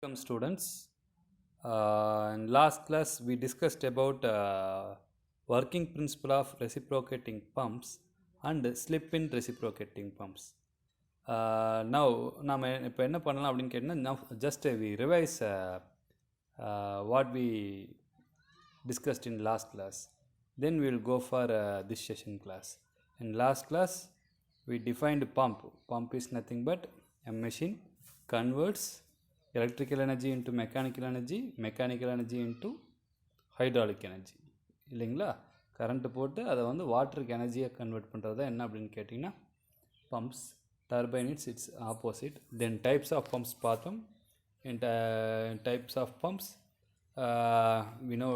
Welcome students. In last class we discussed about working principle of reciprocating pumps and slip in reciprocating pumps. Now நம்ம இப்போ என்ன பண்ணலாம் அப்படின்னு கேட்டிங்கன்னா just we revise what we discussed in last class. Then we will go for this session class. In last class we defined pump. Pump is nothing but a machine converts electrical energy into mechanical energy into hydraulic energy இல்லைங்களா. Current போட்டு அதை வந்து வாட்டருக்கு எனர்ஜியாக convert பண்ணுறது தான் என்ன அப்படின்னு கேட்டிங்கன்னா pumps. Turbine it's opposite. Then types of pumps பார்த்தோம். in types of pumps we know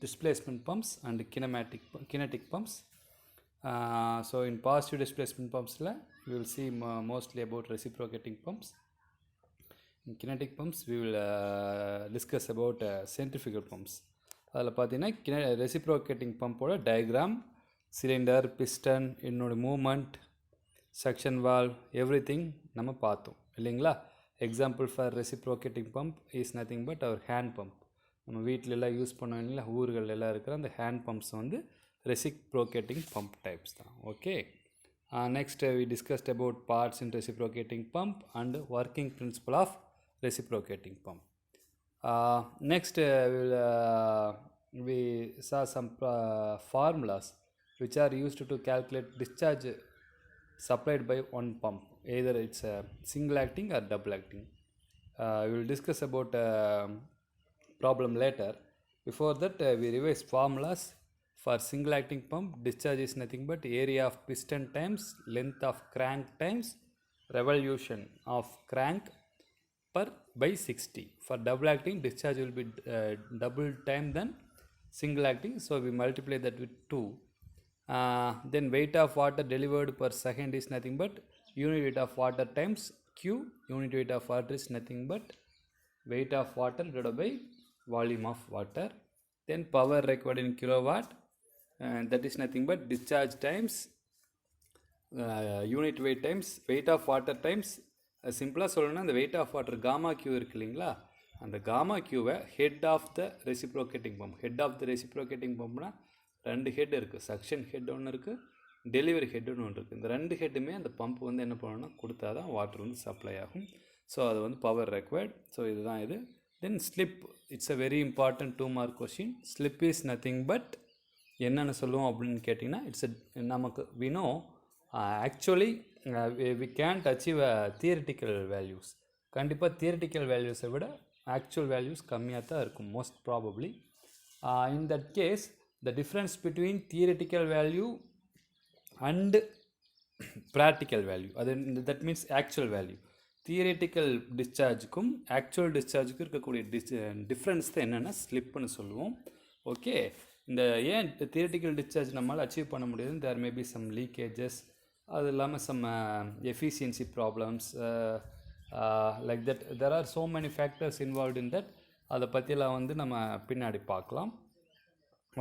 displacement pumps and kinetic pumps. So in positive displacement pumps we will see mostly about reciprocating pumps. In kinetic pumps we will discuss about centrifugal pumps. அதில் பார்த்தீங்கன்னா reciprocating பம்போட diagram, cylinder, piston, என்னோட movement, section valve, everything நம்ம பார்த்தோம் இல்லைங்களா. Example for reciprocating pump is nothing but our hand pump. நம்ம வீட்டிலெல்லாம் use பண்ணோம் இல்லைங்களா, ஊர்கள் எல்லாம் இருக்கிற அந்த ஹேண்ட் பம்ப்ஸ் வந்து ரெசிப்ரோகேட்டிங் பம்ப் டைப்ஸ் தான். Okay, next we discussed about parts in reciprocating pump and working principle of reciprocating pump. Next we saw some formulas which are used to calculate discharge supplied by one pump, either it's a single acting or double acting. We will discuss about problem later. Before that we revise formulas. For single acting pump, discharge is nothing but area of piston times length of crank times revolution of crank per by 60. For double acting, discharge will be double time than single acting, so we multiply that with 2. Then weight of water delivered per second is nothing but unit weight of water times Q. Unit weight of water is nothing but weight of water divided by volume of water. Then power required in kilowatt, that is nothing but discharge times unit weight times weight of water times. சிம்பிளாக சொல்லணும்னா அந்த weight of water gamma Q இருக்கு இல்லைங்களா, அந்த காமா கியூவை head of the reciprocating pump. Head of the reciprocating பம்ப்னா ரெண்டு ஹெட் இருக்குது. சக்ஷன் ஹெட் ஒன்று இருக்குது, டெலிவரி ஹெட் ஒன்று இருக்குது. இந்த ரெண்டு ஹெட்டுமே அந்த பம்ப் வந்து என்ன பண்ணணும்னா கொடுத்தா தான் வாட்டர் வந்து சப்ளை ஆகும். ஸோ அது வந்து பவர் ரெக்வயர்ட். ஸோ இதுதான் இது. Then slip, it's a very important 2 mark question. Slip is nothing but என்னென்னு சொல்லுவோம் அப்படின்னு கேட்டிங்கன்னா இட்ஸ் நமக்கு we know actually we can't achieve theoretical values. கண்டிப்பாக தியரிட்டிக்கல் வேல்யூஸை விட ஆக்சுவல் வேல்யூஸ் கம்மியாக தான் இருக்கும் most probably. In that case the difference between theoretical value and practical value, அது that means actual value, theoretical டிஸ்சார்ஜுக்கும் ஆக்சுவல் டிஸ்சார்ஜுக்கும் இருக்கக்கூடிய டிஃப்ரென்ஸ் தான் என்னென்னா ஸ்லிப்புன்னு சொல்லுவோம். ஓகே, இந்த ஏன் தியரிட்டிக்கல் டிஸ்சார்ஜ் நம்மளால் அச்சீவ் பண்ண முடியாது, there may be some leakages, அது இல்லாமல் some efficiency problems like that. There are so many factors involve in that. அதை பற்றிலாம் வந்து நம்ம பின்னாடி பார்க்கலாம்.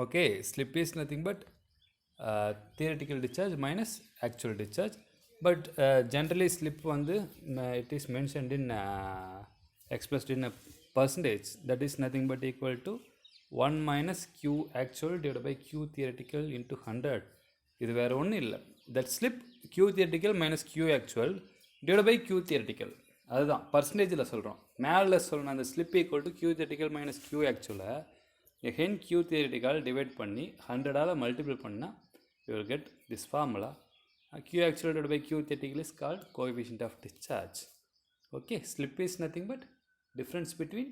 Okay, slip is nothing but theoretical discharge minus actual discharge. But generally slip வந்து it is mentioned in expressed in a percentage, that is nothing but equal to 1 minus q actual divided by q theoretical into 100. இது வேறு ஒன்றும் இல்லை. That slip q theoretical minus q actual divided by q theoretical, அதுதான் பர்சன்டேஜில் சொல்கிறோம். மேலே சொல்லணும் அந்த slip equal to q theoretical minus q actual hence q theoretical divide பண்ணி 100ஆல் மல்டிபிள் பண்ணால் you will get this formula. q actual divided by q theoretical is called coefficient of discharge. Okay, slip is nothing but difference between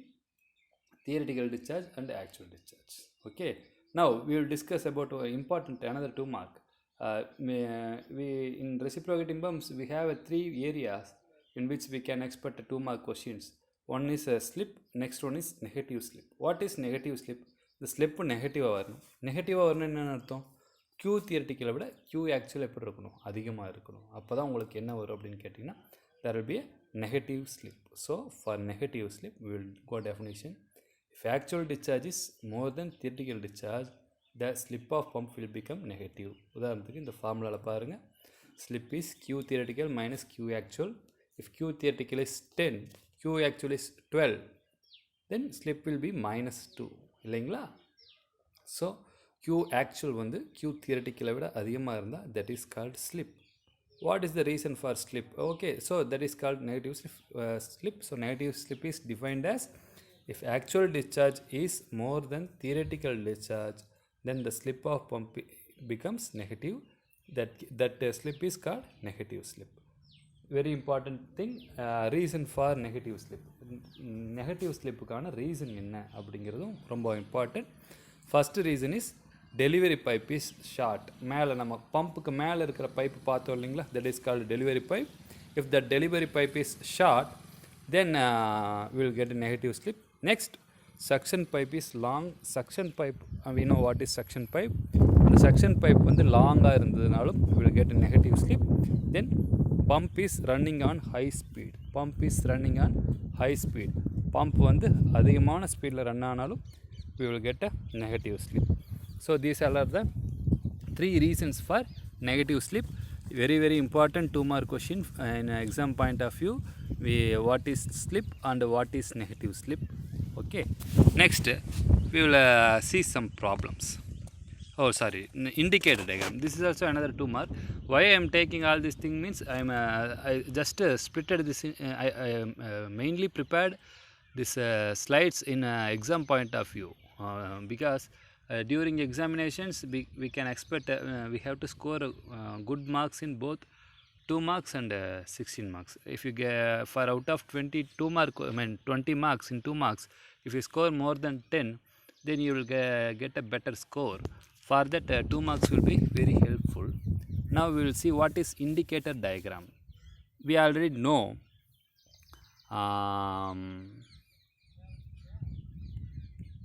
theoretical discharge and actual discharge. Okay, now we will discuss about important another 2 mark. We in reciprocating pumps we have 3 areas in which we can expect 2 mark questions. One is a slip, next one is negative slip. What is negative slip? The slip நெகட்டிவாக வரணும். நெகட்டிவாக வரணும் என்னென்னு அர்த்தம், Q தியரட்டிக்கலை விட Q actual எப்படி இருக்கணும், அதிகமாக இருக்கணும். அப்போ தான் உங்களுக்கு என்ன வரும் அப்படின்னு கேட்டிங்கன்னா there will be a negative slip. So for negative slip we will go definition. If actual discharge is more than theoretical discharge, the slip of pump will become negative. உதாரணத்துக்கு இந்த ஃபார்முலாவில் பாருங்கள், slip is q theoretical minus q actual. If q theoretical is 10, q actual is 12, then slip will be -2 இல்லைங்களா. So Q actual வந்து Q theoretical விட அதிகமாக இருந்தால் that is called slip. What is the reason for slip? Okay, so that is called negative slip. So negative slip is defined as if actual discharge is more than theoretical discharge, then the slip of pump becomes negative. That slip is called negative slip. Very important thing, reason for negative slip. Negative slipக்கான reason என்ன அப்படிங்கிறதும் ரொம்ப important. First reason is delivery pipe is short. மேலே நம்ம பம்புக்கு மேலே இருக்கிற pipe பார்த்தோம் இல்லைங்களா, that is called delivery pipe. If the delivery pipe is short, then we will get a negative slip. Next, suction pipe is long. Suction pipe, we know what is suction pipe. அந்த suction pipe வந்து லாங்காக இருந்ததுனாலும் we will get a negative slip. Then pump is running on high speed. Pump is running on high speed. Pump வந்து அதிகமான ஸ்பீடில் run ஆனாலும் we will get a negative slip. So these all are the 3 reasons for negative slip. Very very important 2 mark question in exam point of view. What is slip and what is negative slip. Okay, next we will see some problems. Oh sorry, indicator diagram. This is also another 2 mark. Why I am taking all this thing means I just splitted this I mainly prepared this slides in exam point of view, because during examinations we can expect we have to score good marks in both 2 marks and 16 marks. If you get for out of 22 mark, 20 marks in 2 marks, if you score more than 10, then you will get a better score. For that 2 marks will be very helpful. Now we will see what is indicator diagram. We already know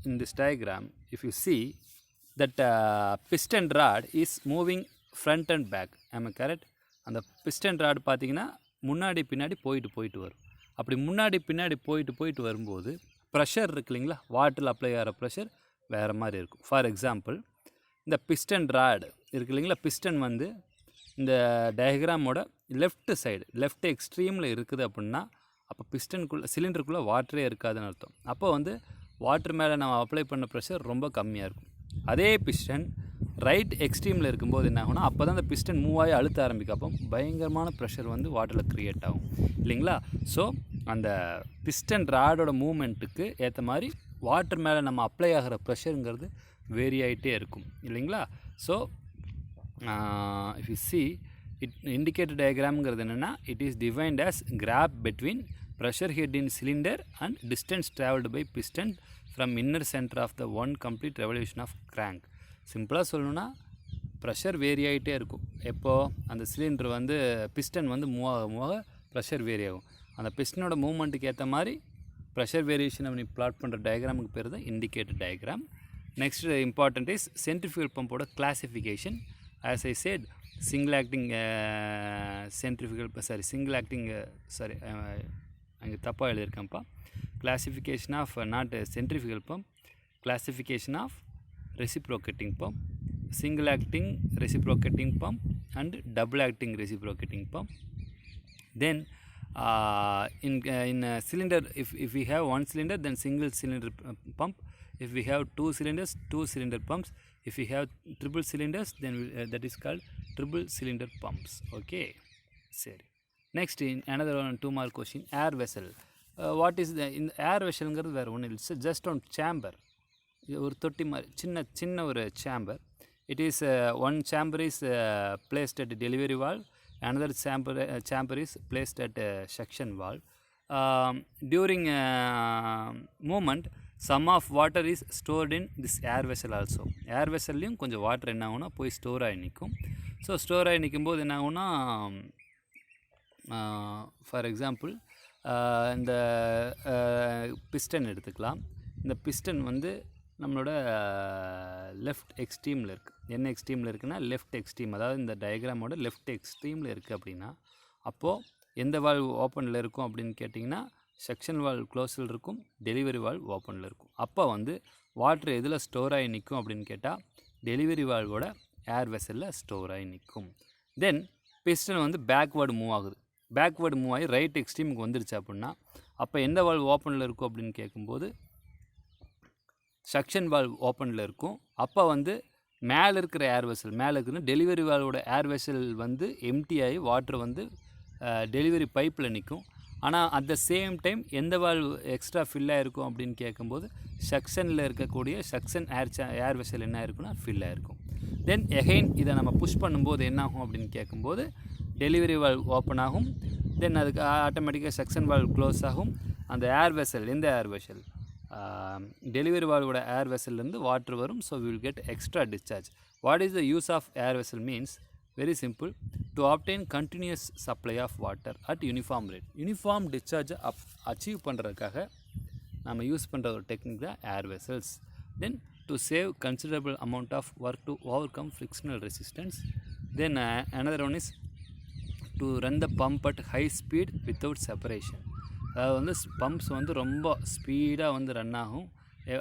in this diagram, if you see that piston rod is moving front and back. Am I correct? அந்த piston rod பார்த்தீங்கன்னா முன்னாடி பின்னாடி போயிட்டு வரும். அப்படி முன்னாடி பின்னாடி போயிட்டு வரும்போது ப்ரெஷர் இருக்கு இல்லைங்களா, வாட்டரில் அப்ளை ஆகிற ப்ரெஷர் வேறு மாதிரி இருக்கும். ஃபார் எக்ஸாம்பிள், இந்த piston rod இருக்கு இல்லைங்களா, பிஸ்டன் வந்து இந்த டயக்ராமோட லெஃப்ட் எக்ஸ்ட்ரீமில் இருக்குது அப்படின்னா அப்போ பிஸ்டனுக்குள்ளே சிலிண்டருக்குள்ளே வாட்டரே இருக்காதுன்னு அர்த்தம். அப்போ வந்து வாட்டர் மேலே நம்ம அப்ளை பண்ண ப்ரெஷர் ரொம்ப கம்மியாக இருக்கும். அதே பிஸ்டன் ரைட் எக்ஸ்ட்ரீமில் இருக்கும்போது என்ன ஆகும்னா அப்போ தான் அந்த பிஸ்டன் மூவ் ஆகி அழுத்த ஆரம்பிக்கும். அப்போ பயங்கரமான ப்ரெஷர் வந்து வாட்டரில் க்ரியேட் ஆகும் இல்லைங்களா. ஸோ அந்த பிஸ்டன் ராடோட மூமெண்ட்டுக்கு ஏற்ற மாதிரி வாட்டர் மேலே நம்ம அப்ளை ஆகிற ப்ரெஷருங்கிறது வேரி ஆகிட்டே இருக்கும் இல்லைங்களா. So if you see indicator டயக்ராம்ங்கிறது என்னென்னா, it is defined as graph between pressure head in cylinder and distance travelled by piston from inner center of the one complete revolution of crank. சிம்பிளாக சொல்லணுன்னா pressure vary ஆகிட்டே இருக்கும். எப்போது அந்த cylinder வந்து piston வந்து மூவ் ஆக ப்ரெஷர் வேரி ஆகும். அந்த பிஸ்டனோட மூவ்மெண்ட்டுக்கு ஏற்ற மாதிரி ப்ரெஷர் வேரியேஷனை நீ பிளாட் பண்ணுற டயக்ராமுக்கு பேர் தான் indicator diagram. Next important is centrifugal பம்போட classification. As I said, single acting அங்கே தப்பாக எழுதியிருக்கேன்ப்பா. Classification of not centrifugal pump, classification of reciprocating pump, single acting reciprocating pump and double acting reciprocating pump. Then in a cylinder, if we have one cylinder, then single cylinder pump. If we have two cylinders, two cylinder pumps. If we have triple cylinders, then that is called triple cylinder pumps. Okay, சரி. Next, in another one 2 mark question, air vessel. What is the in air vessel ங்கிறது வேறு ஒன்றும் இல்லை, just on chamber. ஒரு தொட்டி மாதிரி சின்ன ஒரு chamber. It is one chamber is placed at delivery valve, another chamber is placed at suction valve. During movement, some of water is stored in this air vessel also. Air vesselலையும் கொஞ்சம் water என்ன ஆகும்னா போய் store ஆகி நிற்கும். So store ஆகி நிற்கும்போது என்ன ஆகும்னா, ஃபார் எக்ஸாம்பிள் இந்த பிஸ்டன் எடுத்துக்கலாம். இந்த பிஸ்டன் வந்து நம்மளோட லெஃப்ட் எக்ஸ்ட்ரீமில் இருக்குது. என்ன எக்ஸ்ட்ரீமில் இருக்குன்னா லெஃப்ட் எக்ஸ்ட்ரீம், அதாவது இந்த டயக்ராமோட லெஃப்ட் எக்ஸ்ட்ரீமில் இருக்குது அப்படின்னா அப்போது எந்த வால்வ் ஓப்பனில் இருக்கும் அப்படின்னு கேட்டிங்கன்னா செக்ஷன் வால்வ் க்ளோஸில் இருக்கும், டெலிவரி வால்வ் ஓப்பனில் இருக்கும். அப்போ வந்து வாட்டர் எதில் ஸ்டோர் ஆகி நிற்கும் அப்படின்னு கேட்டால் டெலிவரி வால்வோட ஏர் வெசலில் ஸ்டோர் ஆகி நிற்கும். தென் பிஸ்டன் வந்து பேக்வேர்டு மூவ் ஆகுது. பேக்வேர்டு மூவ் ஆகி ரைட் எக்ஸ்ட்ரீமுக்கு வந்துருச்சு அப்படின்னா அப்போ எந்த வால்வ் ஓப்பனில் இருக்கும் அப்படின்னு கேட்கும்போது சக்ஷன் வால்வ் ஓப்பனில் இருக்கும். அப்போ வந்து மேலே இருக்கிற ஏர் வெசல், மேலே இருக்கிற டெலிவரி வால்வோட ஏர் வெசல் வந்து எம்டி ஆகி வாட்டர் வந்து டெலிவரி பைப்பில் நிற்கும். ஆனால் அட் த சேம் டைம் எந்த வால்வ் எக்ஸ்ட்ரா ஃபில் ஆகிருக்கும் அப்படின்னு கேட்கும்போது சக்ஷனில் இருக்கக்கூடிய சக்ஷன் ஏர் வெசல் என்ன இருக்குன்னா ஃபில் ஆகிருக்கும். தென் எகைன் இதை நம்ம புஷ் பண்ணும்போது என்ன ஆகும் அப்படின்னு கேட்கும்போது டெலிவரி வால்வ் ஓப்பன் ஆகும். தென் அதுக்கு ஆட்டோமேட்டிக்காக சக்ஷன் வால்வ் க்ளோஸ் ஆகும். அந்த ஏர் வெசல், எந்த ஏர் வெசல், டெலிவரி வால்வோட ஏர் வெசல்லேருந்து வாட்டர் வரும். So will get extra discharge. What is the use of air vessel means very simple, to obtain continuous supply of water at uniform rate. Uniform டிஸ்சார்ஜை achieve பண்ணுறதுக்காக நம்ம use பண்ணுற ஒரு technique தான் air vessels. Then to save considerable amount of work to overcome frictional resistance. Then another one is to run the pump at high speed without separation. அதாவது வந்து bumps வந்து ரொம்ப ஸ்பீடாக வந்து ரன் ஆகும்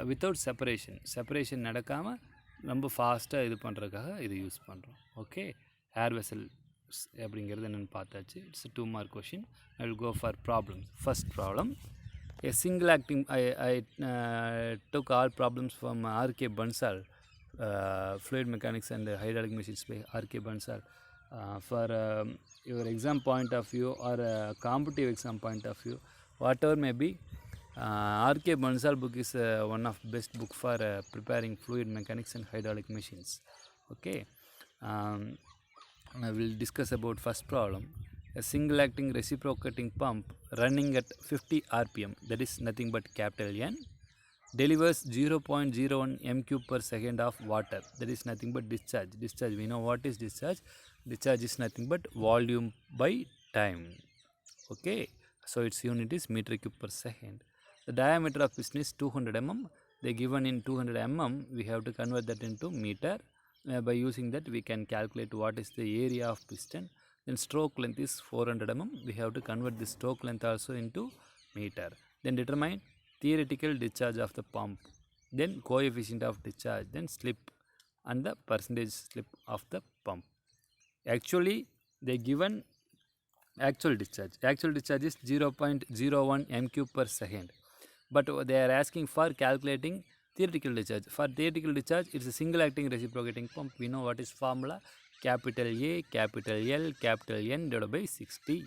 வித்தவுட் செப்பரேஷன் நடக்காமல் ரொம்ப ஃபாஸ்ட்டாக இது பண்ணுறதுக்காக இது யூஸ் பண்ணுறோம். ஓகே, ஏர் வெசல் அப்படிங்கிறது என்னென்னு பார்த்தாச்சு. It's 2 mark question. I will go for problems. First problem, a single acting, I took all problems from R.K. Bansal, fluid mechanics and hydraulic machines by R.K. Bansal. For your exam point of view or competitive exam point of view, whatever may be, R.K. Bansal book is one of best book for preparing fluid mechanics and hydraulic machines. Okay, I will discuss about first problem. A single acting reciprocating pump running at 50 rpm, that is nothing but capital N, delivers 0.01 m cube per second of water, that is nothing but discharge. We know what is discharge. Discharge is nothing but volume by time. Okay, so its unit is meter cube per second. The diameter of piston is 200 mm. They given in 200 mm, we have to convert that into meter. By using that we can calculate what is the area of piston. Then stroke length is 400 mm. We have to convert this stroke length also into meter. Then determine theoretical discharge of the pump, then coefficient of discharge, then slip and the percentage slip of the pump. Actually they given actual discharge. Actual discharge is 0.01 m cube per second, but they are asking for calculating theoretical discharge. For theoretical discharge, it's a single acting reciprocating pump. We know what is formula: capital A, capital L, capital N divided by 60.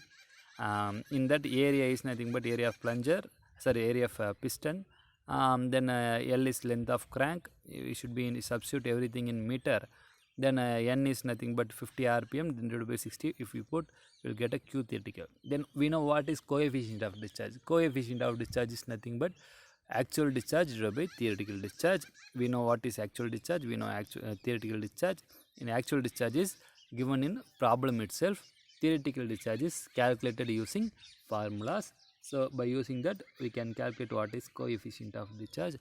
In that, area is nothing but area of plunger, area of piston. Then L is length of crank. We should be substitute everything in meter. Then N is nothing but 50 rpm divided by 60. If we put, we will get a Q theoretical. Then we know what is coefficient of discharge. Coefficient of discharge is nothing but actual discharge divided by theoretical discharge. We know what is actual discharge. We know theoretical discharge. In actual discharge is given in problem itself. Theoretical discharge is calculated using formulas. So by using that, we can calculate what is coefficient of discharge.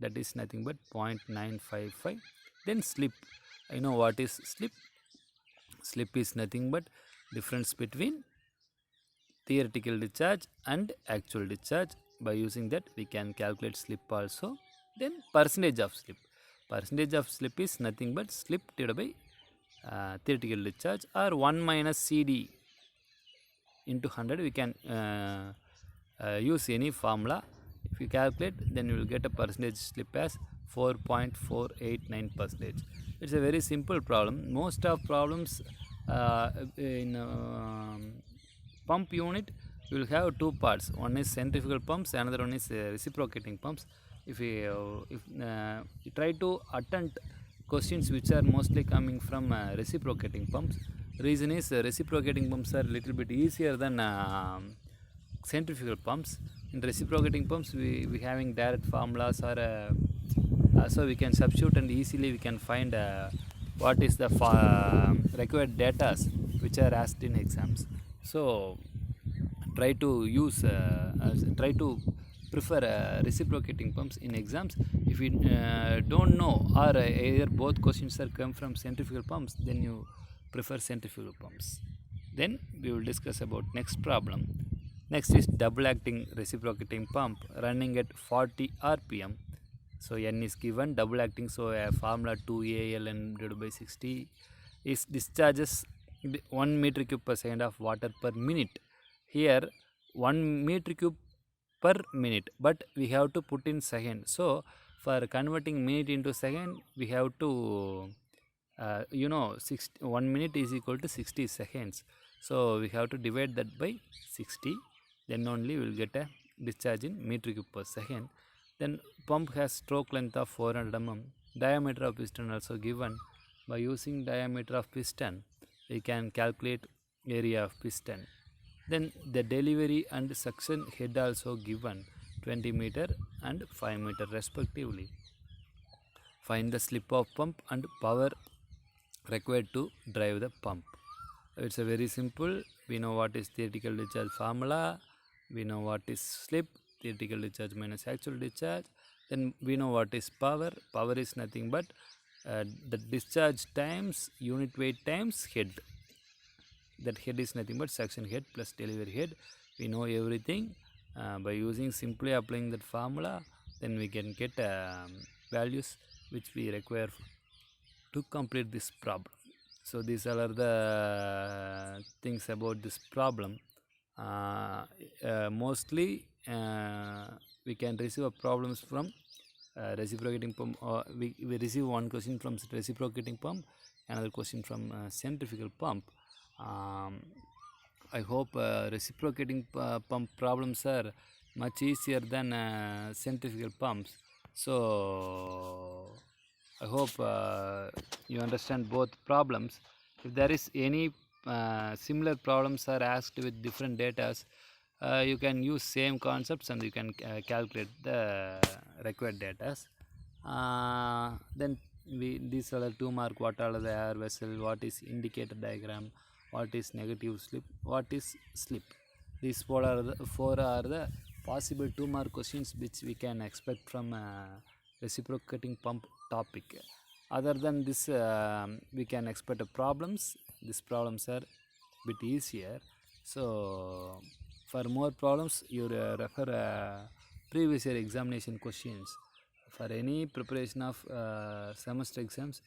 That is nothing but 0.955. Then slip. I know what is slip. Slip is nothing but difference between theoretical discharge and actual discharge. By using that, we can calculate slip also. Then percentage of slip. Percentage of slip is nothing but slip divided by theoretical discharge, or 1 minus CD into 100. We can use any formula. If you calculate, then you will get a percentage slip as 4.489%. It's a very simple problem. Most of problems in pump unit, you will have 2 parts. One is centrifugal pumps, another one is reciprocating pumps. If you try to attempt questions which are mostly coming from reciprocating pumps, reason is reciprocating pumps are little bit easier than centrifugal pumps. In reciprocating pumps, we having direct formulas, or so we can substitute and easily we can find what is the required data which are asked in exams. So try to prefer reciprocating pumps in exams. If you don't know, or either both questions are come from centrifugal pumps, then you prefer centrifugal pumps. Then we will discuss about next problem. Next is double acting reciprocating pump running at 40 rpm. So N is given, double acting, so formula 2ALN divided by 60 is discharges 1 meter cube per second of water per minute. Here 1 meter cube per minute, but we have to put in second. So For converting minute into second, we have to 1 minute is equal to 60 seconds. So we have to divide that by 60. Then only we will get a discharge in meter cube per second. Then pump has stroke length of 400 mm. Diameter of piston also given. By using diameter of piston, we can calculate area of piston. Then the delivery and suction head also given, 20 meter and 5 meter respectively. Find the slip of pump and power required to drive the pump. It's a very simple. We know what is theoretical discharge formula. We know what is slip, theoretical discharge minus actual discharge. Then we know what is power. Power is nothing but the discharge times unit weight times head. That head is nothing but suction head plus delivery head. We know everything. By using simply applying that formula, then we can get values which we require to complete this problem. So these are the things about this problem. Mostly we can receive problems from reciprocating pump, or we receive one question from reciprocating pump, another question from centrifugal pump. I hope reciprocating pump problems are much easier than centrifugal pumps. So I hope you understand both problems. If there is any similar problems are asked with different data, you can use same concepts and you can calculate the required data. Then these are the 2 mark. What are the air vessel, what is indicator diagram, what is negative slip, what is slip. These four are the possible 2 mark questions which we can expect from reciprocating pump topic. Other than this, we can expect problems. These problems are bit easier. So for more problems, you refer previous year examination questions. For any preparation of semester exams,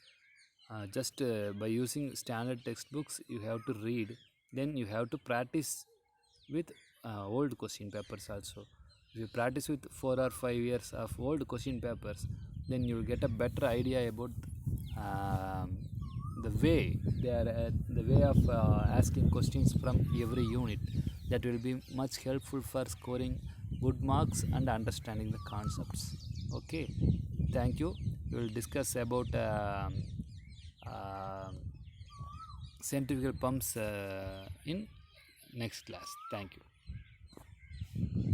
just by using standard textbooks, you have to read. Then you have to practice with old question papers also. If you practice with 4 or 5 years of old question papers, then you will get a better idea about the way of asking questions from every unit. That will be much helpful for scoring good marks and understanding the concepts. Okay, thank you. We will discuss about centrifugal pumps in next class. Thank you.